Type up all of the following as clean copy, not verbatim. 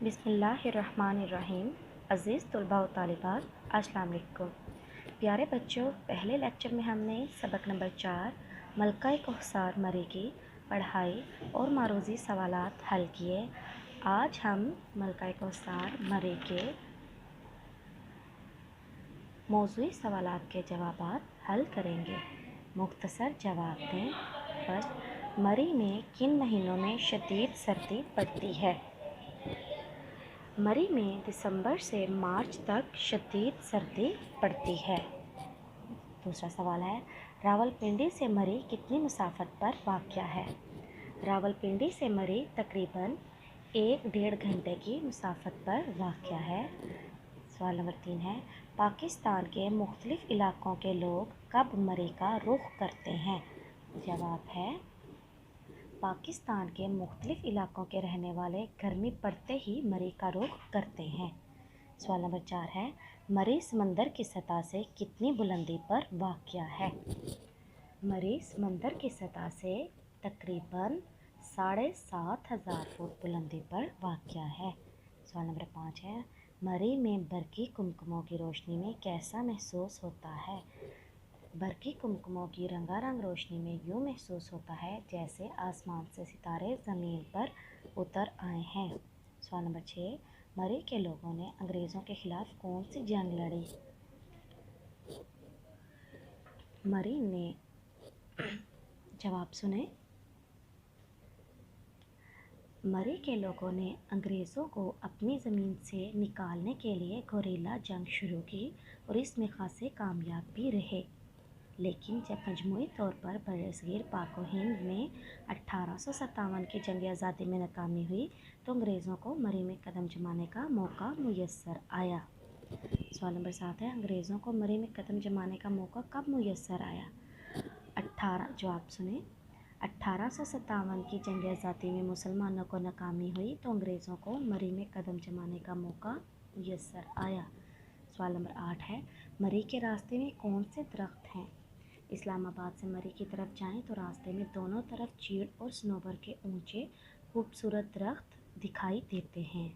بسم اللہ الرحمن الرحیم۔ عزیز طلباء و طالبات، السلام علیکم۔ پیارے بچوں، پہلے لیکچر میں ہم نے سبق نمبر 4 ملکہ کوثر مری کی پڑھائی اور معروضی سوالات حل کیے۔ آج ہم ملکہ کوثر مری کے موضوعی سوالات کے جوابات حل کریں گے۔ مختصر جواب دیں۔ فرسٹ، مری میں کن مہینوں میں شدید سردی پڑتی ہے؟ مری میں دسمبر سے مارچ تک شدید سردی پڑتی ہے۔ دوسرا سوال ہے، راولپنڈی سے مری کتنی مسافت پر واقع ہے؟ راولپنڈی سے مری تقریباً 1.5 گھنٹے کی مسافت پر واقع ہے۔ سوال نمبر 3 ہے، پاکستان کے مختلف علاقوں کے لوگ کب مری کا رخ کرتے ہیں؟ جواب ہے، پاکستان کے مختلف علاقوں کے رہنے والے گرمی پڑتے ہی مری کا رخ کرتے ہیں۔ سوال نمبر 4 ہے، مری سمندر کی سطح سے کتنی بلندی پر واقع ہے؟ مری سمندر کی سطح سے تقریباً 7,500 فٹ بلندی پر واقع ہے۔ سوال نمبر 5 ہے، مری میں برقی کمکموں کی روشنی میں کیسا محسوس ہوتا ہے؟ برقی کمکموں کی رنگا رنگ روشنی میں یوں محسوس ہوتا ہے جیسے آسمان سے ستارے زمین پر اتر آئے ہیں۔ سوال نمبر 6، مری کے لوگوں نے انگریزوں کے خلاف کون سی جنگ لڑی؟ مری نے جواب سنیں۔ مری کے لوگوں نے انگریزوں کو اپنی زمین سے نکالنے کے لیے گوریلا جنگ شروع کی اور اس میں خاصے کامیاب بھی رہے، لیکن جب مجموعی طور پر برصغیر پاک و ہند میں 1857 کی جنگ آزادی میں ناکامی ہوئی تو انگریزوں کو مری میں قدم جمانے کا موقع میسر آیا۔ سوال نمبر 7 ہے، انگریزوں کو مری میں قدم جمانے کا موقع کب میسر آیا؟ جواب سنیں۔ 1857 کی جنگ آزادی میں مسلمانوں کو ناکامی ہوئی تو انگریزوں کو مری میں قدم جمانے کا موقع میسر آیا۔ سوال نمبر 8 ہے، مری کے راستے میں کون سے درخت ہیں؟ اسلام آباد سے مری کی طرف جائیں تو راستے میں دونوں طرف چیڑ اور صنوبر کے اونچے خوبصورت درخت دکھائی دیتے ہیں۔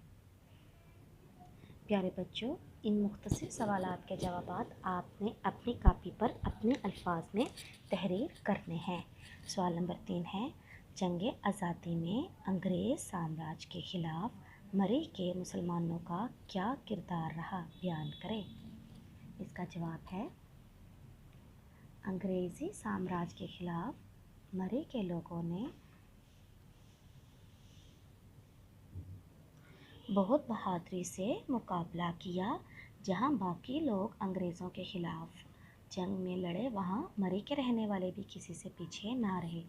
پیارے بچوں، ان مختصر سوالات کے جوابات آپ نے اپنی کاپی پر اپنے الفاظ میں تحریر کرنے ہیں۔ سوال نمبر 3 ہے، جنگ آزادی میں انگریز سامراج کے خلاف مری کے مسلمانوں کا کیا کردار رہا؟ بیان کریں۔ اس کا جواب ہے، انگریزی سامراج کے خلاف مری کے لوگوں نے بہت بہادری سے مقابلہ کیا۔ جہاں باقی لوگ انگریزوں کے خلاف جنگ میں لڑے، وہاں مری کے رہنے والے بھی کسی سے پیچھے نہ رہے۔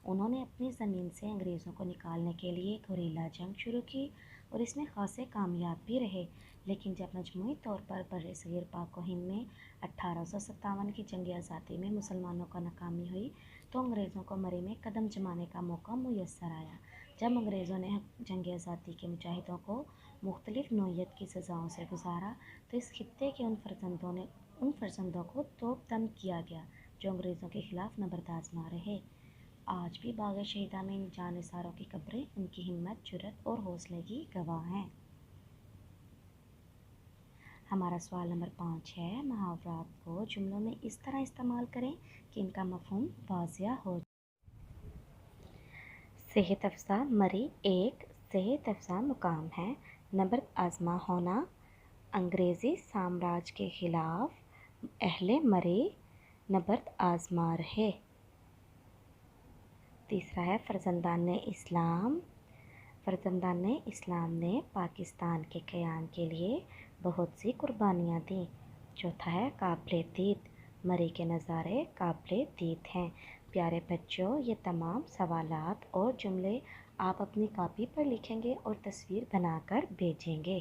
انہوں نے اپنی زمین سے انگریزوں کو نکالنے کے لیے گوریلا جنگ شروع کی اور اس میں خاصے کامیاب بھی رہے، لیکن جب مجموعی طور پر برصغیر پاک و ہند میں 1857 کی جنگ آزادی میں مسلمانوں کو ناکامی ہوئی تو انگریزوں کو مری میں قدم جمانے کا موقع میسر آیا۔ جب انگریزوں نے جنگ آزادی کے مجاہدوں کو مختلف نوعیت کی سزاؤں سے گزارا تو اس خطے کے ان فرزندوں کو توپ دم کیا گیا جو انگریزوں کے خلاف نبرد رہے۔ آج بھی باغ شہیداں میں ان جانثاروں کی قبریں ان کی ہمت، جرأت اور حوصلے کی گواہ ہیں۔ ہمارا سوال نمبر 5 ہے، محاورات کو جملوں میں اس طرح استعمال کریں کہ ان کا مفہوم واضح ہو جائے۔ صحت افزا مری ایک صحت افزا مقام ہے۔ نبرد آزما ہونا، انگریزی سامراج کے خلاف اہل مری نبرد آزما رہے۔ تیسرا ہے، فرزندان اسلام۔ فرزندان اسلام نے پاکستان کے قیام کے لیے بہت سی قربانیاں دیں۔ چوتھا ہے، قابل دید۔ مری کے نظارے قابل دید ہیں۔ پیارے بچوں، یہ تمام سوالات اور جملے آپ اپنی کاپی پر لکھیں گے اور تصویر بنا کر بھیجیں گے۔